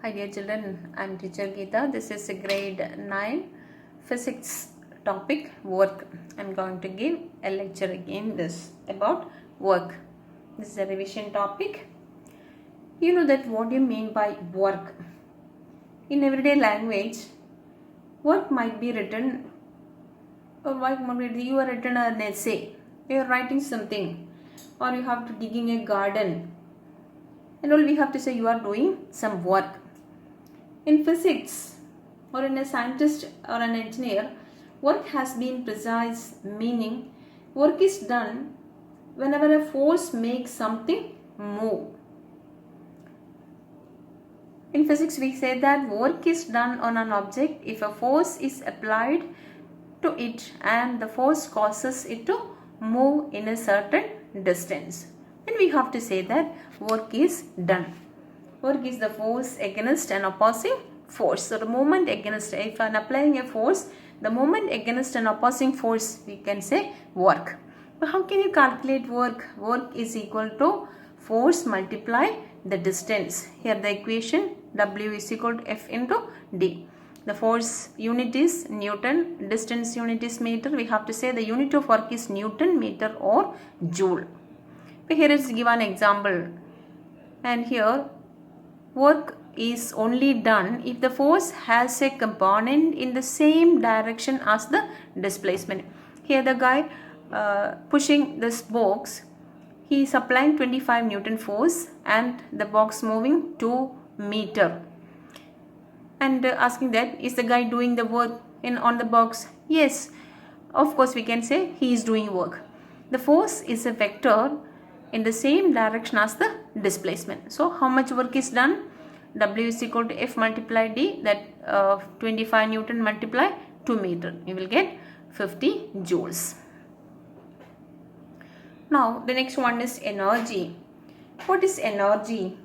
Hi dear children, I am teacher Geeta. This is a grade 9 physics topic work. I am going to give a lecture again this about work. This is a revision topic. You know that what do you mean by work? In everyday language, work might be written or you are written an essay, you are writing something, or you have to digging a garden, and all we have to say you are doing some work. In physics or in a scientist or an engineer, work has been precise, meaning work is done whenever a force makes something move. In physics, we say that work is done on an object if a force is applied to it and the force causes it to move in a certain distance. Then we have to say that work is done. Work is the force against an opposing force. So the moment against, if I am applying a force, the moment against an opposing force, we can say work. But how can you calculate work? Work is equal to force multiply the distance. Here the equation W is equal to F into D. The force unit is Newton, distance unit is meter. We have to say the unit of work is Newton, meter or joule. But here is given example, and here work is only done if the force has a component in the same direction as the displacement. Here the guy pushing this box, he is applying 25 Newton force and the box moving 2 meter. And asking that, is the guy doing the work on the box? Yes, of course we can say he is doing work. The force is a vector in the same direction as the displacement. So how much work is done? W is equal to F multiply D, that 25 Newton multiply 2 meter. You will get 50 joules. Now the next one is energy. What is energy?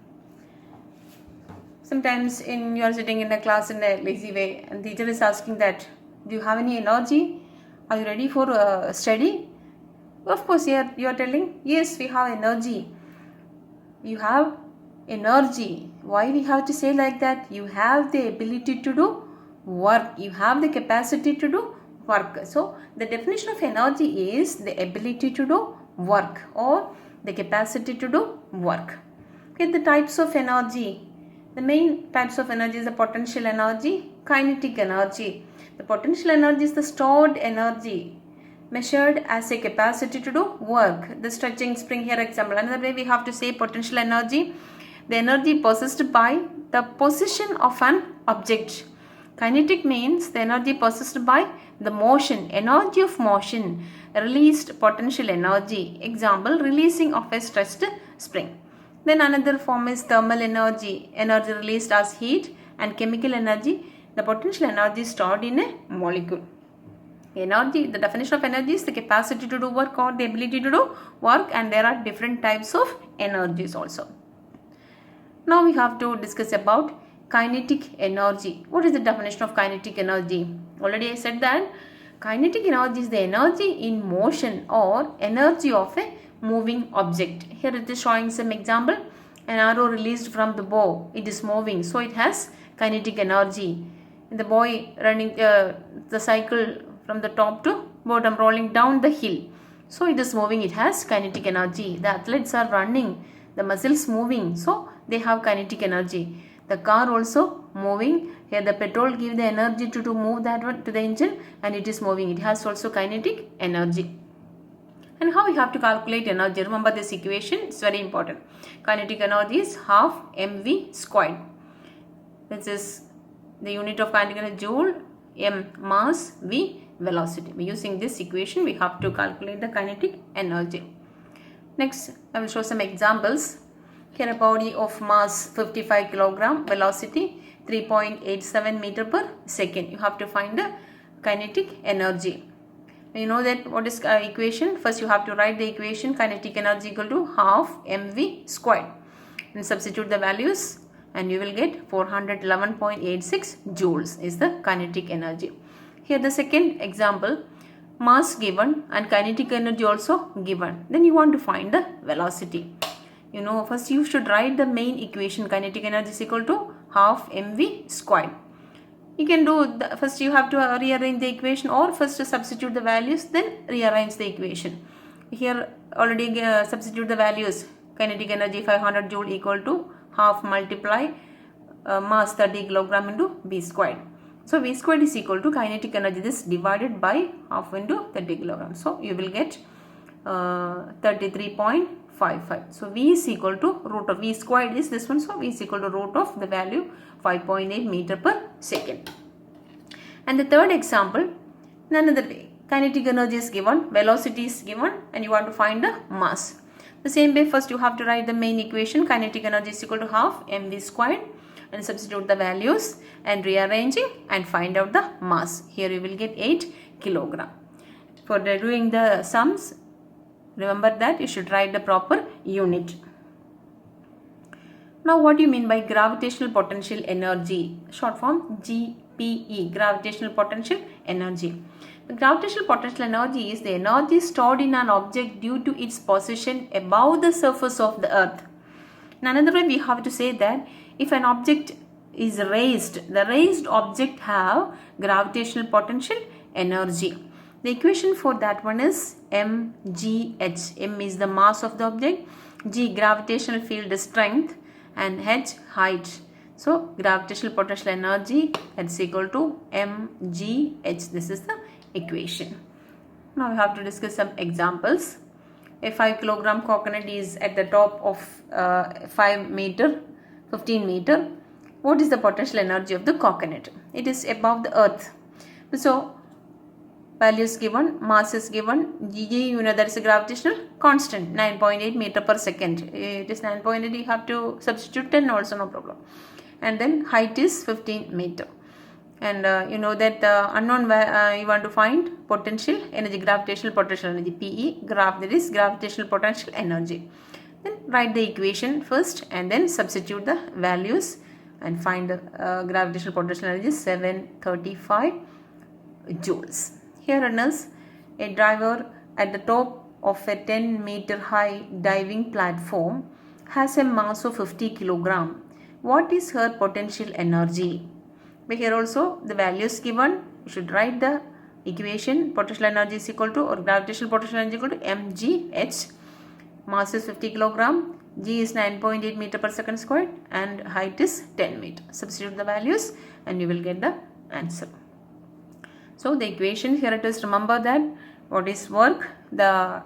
Sometimes you are sitting in a class in a lazy way and teacher is asking that, do you have any energy? Are you ready for study? Of course you are telling, yes, we have energy. You have energy. Why we have to say like that? You have the ability to do work. You have the capacity to do work. So the definition of energy is the ability to do work or the capacity to do work. Okay, the types of energy. The main types of energy is the potential energy, kinetic energy. The potential energy is the stored energy measured as a capacity to do work. The stretching spring here example. Another way we have to say potential energy, the energy possessed by the position of an object. Kinetic means the energy possessed by the motion, energy of motion, released potential energy. Example, releasing of a stretched spring. Then another form is thermal energy, energy released as heat, and chemical energy, the potential energy stored in a molecule. Energy, the definition of energy is the capacity to do work or the ability to do work, and there are different types of energies also. Now we have to discuss about kinetic energy. What is the definition of kinetic energy? Already I said that kinetic energy is the energy in motion or energy of a moving object. Here it is showing some example. An arrow released from the bow, it is moving, so it has kinetic energy. The boy running the cycle from the top to bottom, rolling down the hill, so it is moving, it has kinetic energy. The athletes are running, the muscles moving, so they have kinetic energy. The car also moving, here the petrol give the energy to move that one to the engine and it is moving, it has also kinetic energy. And how we have to calculate energy? Remember this equation, it's very important. Kinetic energy is half mv squared. This is the unit of kinetic energy, joule, m mass, v velocity. By using this equation we have to calculate the kinetic energy. Next I will show some examples. Here a body of mass 55 kg, velocity 3.87 meter per second. You have to find the kinetic energy. You know that what is equation? First you have to write the equation, kinetic energy equal to half mv squared, and substitute the values and you will get 411.86 joules is the kinetic energy. Here the second example, mass given and kinetic energy also given. Then you want to find the velocity. First you should write the main equation, kinetic energy is equal to half mv squared. You can do first you have to rearrange the equation, or first substitute the values, then rearrange the equation. Here already substitute the values. Kinetic energy 500 joule equal to half multiply mass 30 kilogram into v squared. So v squared is equal to kinetic energy, this divided by half into 30 kilogram. So you will get 33.55. So v is equal to root of v squared is this one. So v is equal to root of the value 5.8 meter per second. And the third example, another way. Kinetic energy is given, velocity is given, and you want to find the mass. The same way, first you have to write the main equation. Kinetic energy is equal to half mv squared, and substitute the values and rearranging and find out the mass. Here you will get 8 kilogram. For doing the sums, remember that you should write the proper unit. Now what do you mean by gravitational potential energy? Short form GPE, gravitational potential energy. The gravitational potential energy is the energy stored in an object due to its position above the surface of the earth. In another way, we have to say that if an object is raised, the raised object have gravitational potential energy. The equation for that one is mgh. M is the mass of the object, g gravitational field strength, and h height. So gravitational potential energy is equal to mgh. This is the equation. Now we have to discuss some examples. A 5 kilogram coconut is at the top of 15 meter. What is the potential energy of the coconut? It is above the earth. So values given, mass is given, G, you know, that is a gravitational constant, 9.8 meter per second. It is 9.8, you have to substitute 10 also, no problem. And then height is 15 meter. And you know that unknown you want to find potential energy, gravitational potential energy, PE, that is gravitational potential energy. Then write the equation first and then substitute the values and find the gravitational potential energy 735 joules. Here is a diver at the top of a 10 meter high diving platform has a mass of 50 kilogram. What is her potential energy? But here also the values given, you should write the equation. Potential energy is equal to, or gravitational potential energy equal to mgh. Mass is 50 kilogram, g is 9.8 meter per second squared, and height is 10 meter. Substitute the values and you will get the answer. So the equation here it is, remember that what is work? The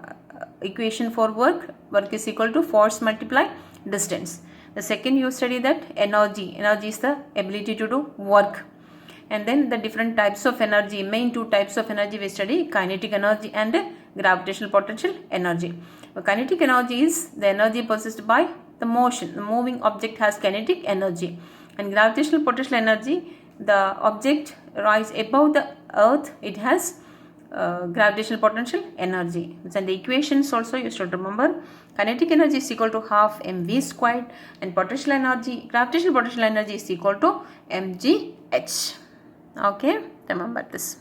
equation for work is equal to force multiply distance. The second you study that energy is the ability to do work. And then the different types of energy, main two types of energy we study, kinetic energy and gravitational potential energy. Kinetic energy is the energy possessed by the motion. The moving object has kinetic energy. And gravitational potential energy, the object rise above the earth, it has gravitational potential energy. And the equations also you should remember. Kinetic energy is equal to half mv squared, and potential energy, gravitational potential energy is equal to mgh. Okay, remember this.